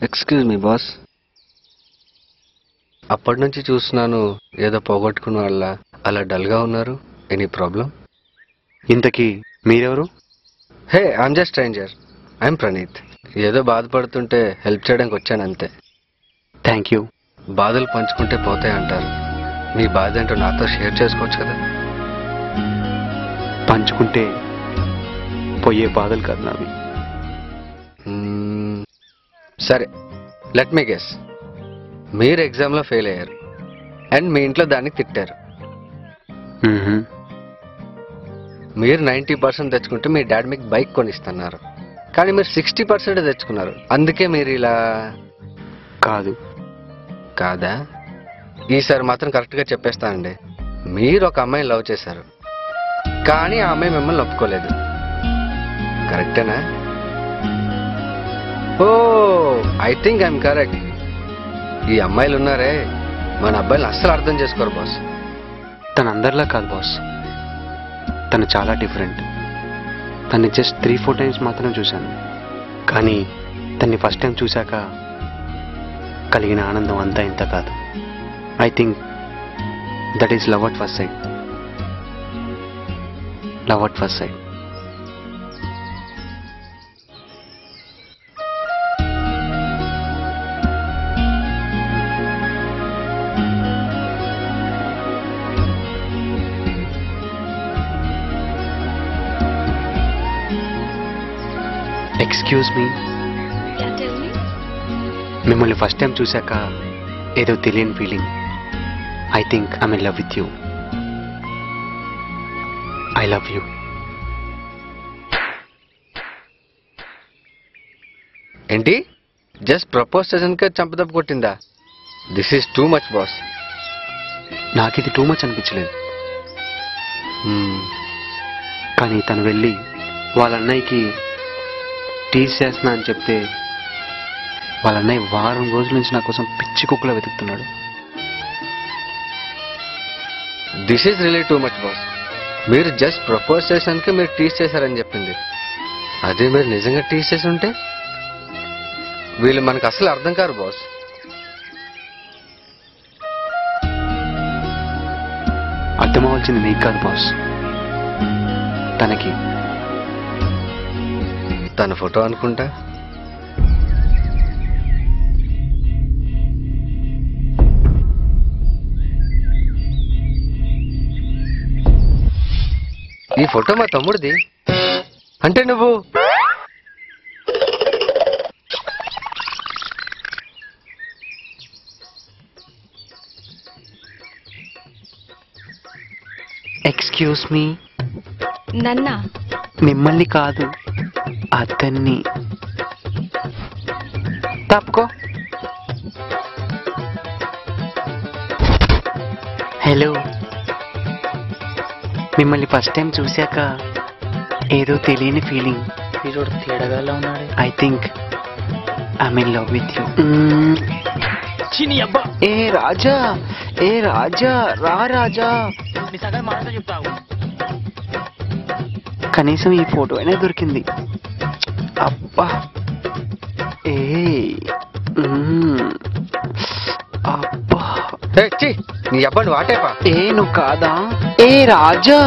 Excuse me boss. అప్పటి నుంచి చూస్తున్నాను ఏదో పోగొట్టుకున్న వాళ్ళ అలా డల్గా ఉన్నారు. Any problem? ఇంతకీ మీరెవరు? Hey, I'm just stranger. I'm Praneeth. ఏదో బాధపడుతుంటే హెల్ప్ చేయడానికి వచ్చాను అంతే. Thank you. బాధలు పంచుకుంటే పోతాయి అంటారు. మీ బాధ ఏంటో నాతో షేర్ చేసుకోవచ్చు కదా. పంచుకుంటే పోయే బాధలు కాదు నావి. సరే, లెట్ మీ గెస్. మీరు ఎగ్జామ్లో ఫెయిల్ అయ్యారు అండ్ మీ ఇంట్లో దానికి తిట్టారు. మీరు 90% తెచ్చుకుంటే మీ డాడీ మీకు బైక్ కొనిస్తున్నారు, కానీ మీరు 60% తెచ్చుకున్నారు. అందుకే మీరు ఇలా కాదు. కాదా? ఈసారి మాత్రం కరెక్ట్గా చెప్పేస్తానండి. మీరు ఒక అమ్మాయిని లవ్ చేశారు, కానీ ఆ అమ్మాయి మిమ్మల్ని ఒప్పుకోలేదు. కరెక్టేనా? ఓ, ఐ థింక్ ఐఎమ్ కరెక్ట్. ఈ అమ్మాయిలు ఉన్నారే, మన అబ్బాయిలు అస్సలు అర్థం చేసుకోరు బాస్. తను అందరిలా కాదు బాస్. తను చాలా డిఫరెంట్. తన్ని జస్ట్ 3-4 టైమ్స్ మాత్రం చూశాను, కానీ తన్ని ఫస్ట్ టైం చూశాక కలిగిన ఆనందం అంతా ఇంత కాదు. I think that is love at first sight. Love at first sight. Excuse me. మిమ్మల్ని ఫస్ట్ టైం చూశాక ఏదో తెలియని feeling. I think I'm in love with you. I love you. ఏంటి? జస్ట్ ప్రపోజ్ చేసాక చంపదప్పు కొట్టిందా? This is too much boss. నాకు ఇది టూ మచ్ అనిపించలేదు. కానీ తను వెళ్ళి వాళ్ళ అన్నయ్యకి టీజ్ చేస్తున్నా అని చెప్తే వాళ్ళ అన్నయ్య వారం రోజుల నుంచి నా కోసం పిచ్చి కుక్కలో వెతుకుతున్నాడు. This is really too much boss. మీరు జస్ట్ ప్రపోజ్ చేసానికి మీరు టీజ్ చేశారని చెప్పింది. అదే మీరు నిజంగా టీజ్ చేసి ఉంటే వీళ్ళు మనకు అసలు అర్థం కారు బాస్. అర్థమవలసింది మీకు కాదు బాస్, తనకి. తన ఫోటో అనుకుంటా. ఈ ఫోటో మా తమ్ముడిది. అంటే నువ్వు ఎక్స్క్యూజ్ మీ. నన్నా? మిమ్మల్ని కాదు, అతన్ని. తప్పుకో. హలో. మిమ్మల్ని ఫస్ట్ టైం చూశాక ఏదో తెలియని feeling. I think I'm in love with you. ఏ రాజా, ఏ రాజా, రా రాజా. కనీసం ఈ ఫోటో అయినా దొరికింది. అబ్బా. ఏ అబ్బా. నీ అబ్బా నువ్వు ఆటేపా. ఏ నువ్వు కాదా? ఏ రాజా,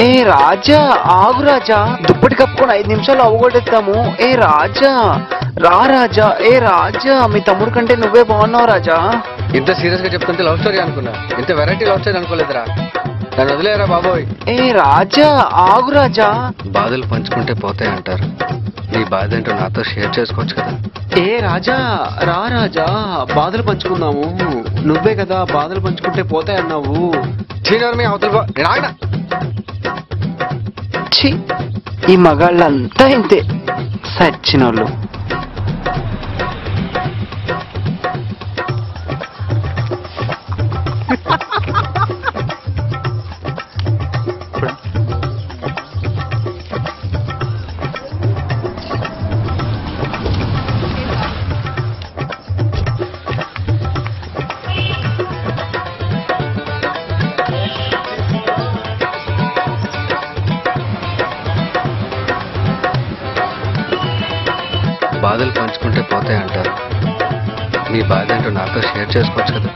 ఏ రాజా, ఆగు రాజా. దుప్పటి కప్పుకొని 5 నిమిషాలు అవగొట్టేస్తాము. ఏ రాజా, రా రాజా. ఏ రాజా, మీ తమ్ముడు కంటే నువ్వే బాగున్నావు రాజా. ఇంత సీరియస్ గా చెప్తుంటే లవ్ స్టోరీ అనుకున్నా, ఇంత వెరైటీ లవ్ స్టోరీ అనుకోలేదురా. నన్ను వదిలేరా బాబోయ్. ఏ రాజా, ఆగు రాజా. బాధలు పంచుకుంటే పోతాయి అంటారు. నీ బాధ ఏంటో నాతో షేర్ చేసుకోవచ్చు కదా. ఏ రాజా, రా రాజా, బాధలు పంచుకుందాము. నువ్వే కదా బాధలు పంచుకుంటే పోతాయి అన్నావు. చీనర్మి అవతల ఈ మగాళ్ళంతా ఇంతే, సచ్చినోళ్ళు. బాధలు పంచుకుంటే పోతాయి అంటారు. మీ బాధ ఏంటో నాతో షేర్ చేసుకోవచ్చు కదా.